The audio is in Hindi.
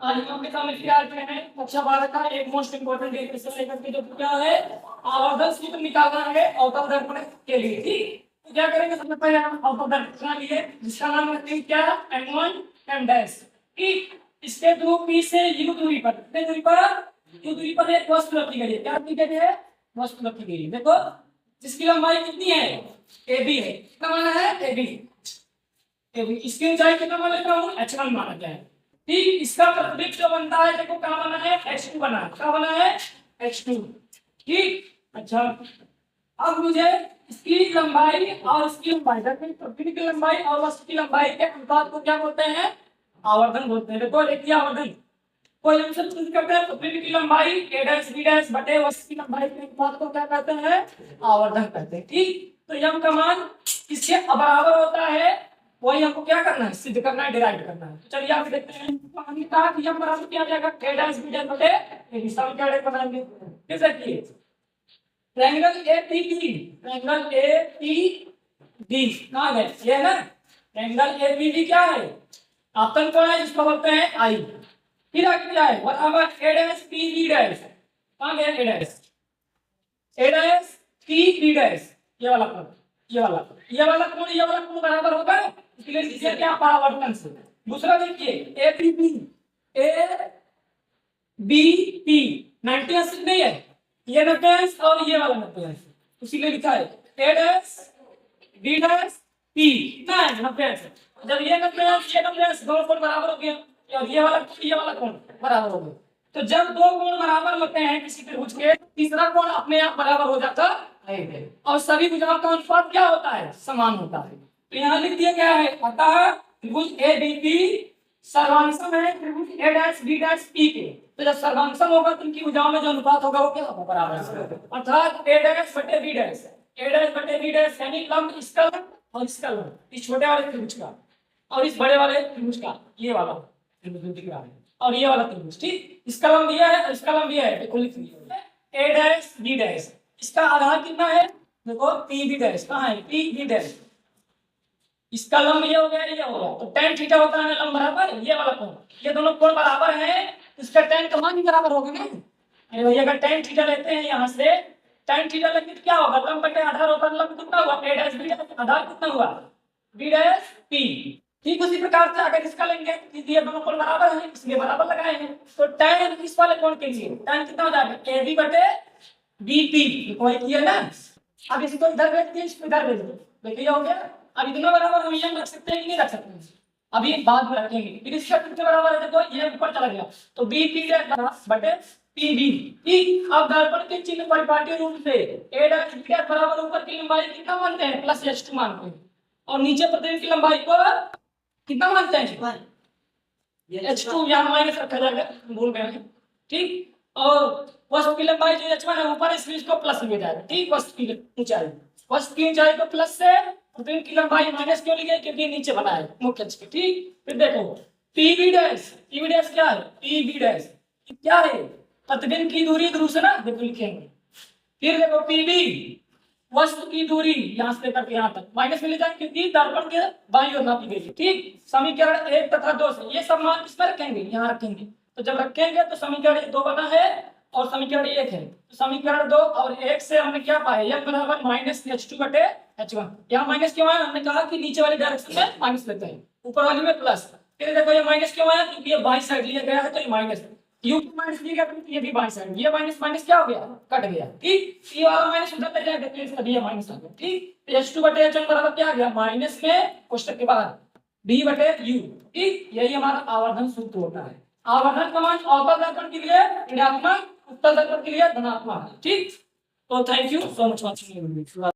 आज हम आपके सामने तैयार किए हैं कक्षा 12 का एक मोस्ट इंपोर्टेंट क्वेश्चन लेकर के, जो क्या है आवर्धन सूत्र निकालना है अवकल दर्पण के लिए। ठीक, तो क्या करेंगे, सबसे पहले हम अवकल दर्पण लिए जिसका नाम रखते हैं क्या, m1 m डैश। ठीक, इसके थ्रू p से u दूरी पर, कितने दूरी पर, u दूरी पर एक वस्तु रखी गई है। क्या रखी गई है, वस्तु रखी गई है। देखो जिसकी लंबाई कितनी है, ab है। कितना माना है, ab। इसकी ऊंचाई कितना मान लेता हूँ, h1 माना गया है। ठीक, इसका प्रतिबिंब जो बनता है, देखो क्या बना है, h2 बना है। क्या बना है, h2। ठीक, अच्छा अब मुझे इसकी लंबाई और इसकी लंबाई, प्रतिबिंब की लंबाई और वस्तु की लंबाई के अनुपात को क्या बोलते हैं, आवर्धन बोलते हैं। देखो देखिए आवर्धन कोई हमसे पूछ करते हैं, प्रतिबिंब की लंबाई a डैश b डैश बटे वस्तु की लंबाई के अनुपात को क्या कहते हैं, आवर्धन कहते हैं। ठीक, तो यम का मान किसके बराबर होता है, वही हमको क्या करना है, सिद्ध करना है, डिराइव करना है। तो चलिए आप देखते हैं, हमने कहा कि यम बराबर क्या आ जाएगा, a डैश b डैश बटे a हिसाब से क्या बनाएंगे। कैसे किए, ट्रायंगल APD, ट्रायंगल APD कहां है, ये है ना, ट्रायंगल APD क्या है, आपतन कोण है जिसको बोलते हैं I। फिर आगे क्या है, बराबर a dash p b dash, कहां गया a dash, a dash p b dash, ये वाला कोण, ये वाला कोण बराबर होगा, इसलिए इसे क्या, परावर्तन से। दूसरा देखिए APB, ABP 90 अंश नहीं है, ये 90 अंश और ये वाला 90 अंश, इसीलिए लिखा है a dash b dash p, कितना है 90 अंश। जब ये 90 अंश, ये 90 अंश, दोनों कोण बराबर हो गया, और ये वाला कोण बराबर हो गया। तो जब दो कोण बराबर होते हैं किसी त्रिभुज के, तीसरा कोण अपने आप बराबर हो जाता है, और सभी भुजाओं का अनुपात क्या होता है, समान होता है। तो यहाँ लिख दिया गया है, अतः त्रिभुज ABP सर्वांशम है त्रिभुज a dash b dash p के। तो जब सर्वांशम होगा तो इनकी भुजाओं में जो अनुपात होगा वो क्या होगा, बराबर होगा। अर्थात a डैश बटे b डैश, a डैश बटे b डैश यानी लंब इसका लंब और इसका लंब, इस छोटे वाले त्रिभुज का और इस बड़े वाले त्रिभुज का, ये वाला त्रिभुज दिख रहा है, और ये वाला त्रिभुज। ठीक, इसका लंब दिया है और इसका लंब दिया है, देखो लिख लिया a डैश b डैश। इसका आधार कितना है, देखो pb डैश, कहां है pb डैश, इसका लंब ये हो गया, ये हो गया। तो tan थीटा होता है लंब बराबर ये वाला कोण, ये दोनों कोण बराबर हैं, इसका tan का मान भी बराबर होगा ना। अरे भैया अगर tan थीटा लेते हैं यहाँ से, tan थीटा लेंगे तो क्या होगा, लंब बटे आधार होता है, लंब कितना हुआ a डैश b डैश, आधार कितना हुआ b डैश p। ठीक, उसी प्रकार से अगर इसका लेंगे, ये दोनों कोण बराबर हैं इसलिए बराबर लगाए हैं। तो tan इस वाले कोण के लिए tan कितना हो जाएगा, ab बटे bp, कोई किया ना। अब इसी को इधर भेज दिए, इसको इधर भेज दिए, देखिए हो गया। अब इतना बराबर हम यहां रख सकते हैं कि नहीं रख सकते, अभी बाद में रखेंगे। फिर इसका कितने बराबर है, देखो ये ऊपर चला गया, तो bp डैश बटे pb। ठीक, अब दर्पण के चिन्ह परिपाटी रूप से a डैश b डैश बराबर ऊपर की लंबाई कितना मानते हैं, प्लस h2 मानते हैं, और नीचे प्रतिबिंब की लंबाई को कितना मानते हैं, h2, यहाँ माइनस रखा जाएगा, भूल गए हैं। ठीक, और वस्तु की लंबाई जो h1 है ऊपर, इसलिए इसको प्लस लिया जाएगा। ठीक, वस्तु की ऊंचाई को प्लस से, प्रतिबिंब की लंबाई माइनस क्यों ली गई, क्योंकि नीचे बना है मुख्य अक्ष पे। ठीक, फिर देखो pb डैश क्या है, pb डैश क्या है, प्रतिबिंब की दूरी ध्रुव से ना, देखो लिखेंगे। फिर देखो pb वस्तु की दूरी यहाँ से लेकर के यहाँ तक माइनस में ले जाएंगे, क्योंकि दर्पण के बाईं ओर नापी गई है। ठीक, समीकरण 1 तथा 2 से ये सब मान किस पर रखेंगे, यहाँ रखेंगे। तो जब रखेंगे तो समीकरण 2 बना है और समीकरण 1 है। तो समीकरण 2 और 1 से हमने क्या पाया, m बराबर माइनस h2 बटे h1। यहाँ माइनस क्यों आया, हमने कहा कि नीचे वाली डायरेक्शन में माइनस लेते हैं, ऊपर वाली में प्लस। फिर देखो ये माइनस क्यों आया, क्योंकि ये बाईं साइड लिया गया है, तो ये माइनस है। u माइनस लिया गया तो ये भी बाईं साइड, ये माइनस माइनस क्या हो गया, कट गया। ठीक, ये वाला माइनस उधर तक जाएगा, तो ये माइनस आ गया। ठीक, तो h2 बटे h1 बराबर क्या आ गया, माइनस में कोष्टक के बाहर b बटे u। ठीक, यही हमारा आवर्धन सूत्र होता है। आवर्धन का मान अवतल दर्पण के लिए ऋणात्मक, उत्तल दर्पण के लिए धनात्मक। ठीक, तो thank you so much watching.